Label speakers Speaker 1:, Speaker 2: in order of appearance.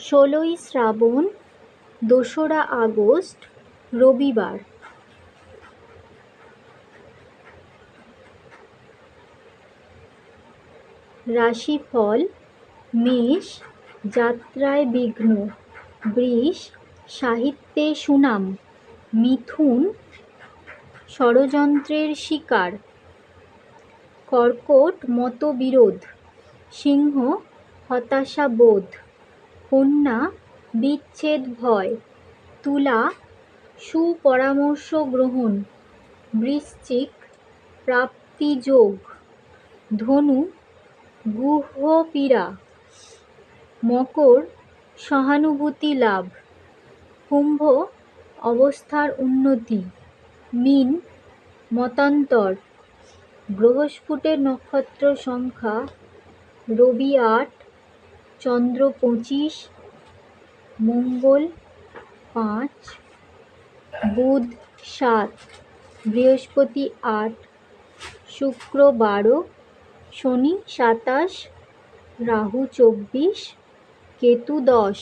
Speaker 1: ষোলোই শ্রাবণ, 2রা আগস্ট, রবিবার। রাশিফল: মেষ, যাত্রায় বিঘ্ন, বৃষ, সাহিত্যে সুনাম, মিথুন, ষড়যন্ত্রের শিকার, কর্কট, মতবিরোধ, সিংহ, হতাশাবোধ, কন্যা, বিচ্ছেদ ভয়, তুলা, সুপরামর্শ গ্রহণ, বৃশ্চিক, প্রাপ্তিযোগ, ধনু, গুহপীড়া, মকর, সহানুভূতি লাভ, কুম্ভ, অবস্থার উন্নতি, মীন, মতান্তর। গ্রহস্ফুটের নক্ষত্র সংখ্যা: রবি 8, চন্দ্র 25, মঙ্গল 5, বুধ 7, বৃহস্পতি 8, শুক্র 12, শনি 27, রাহু 24, কেতু 10।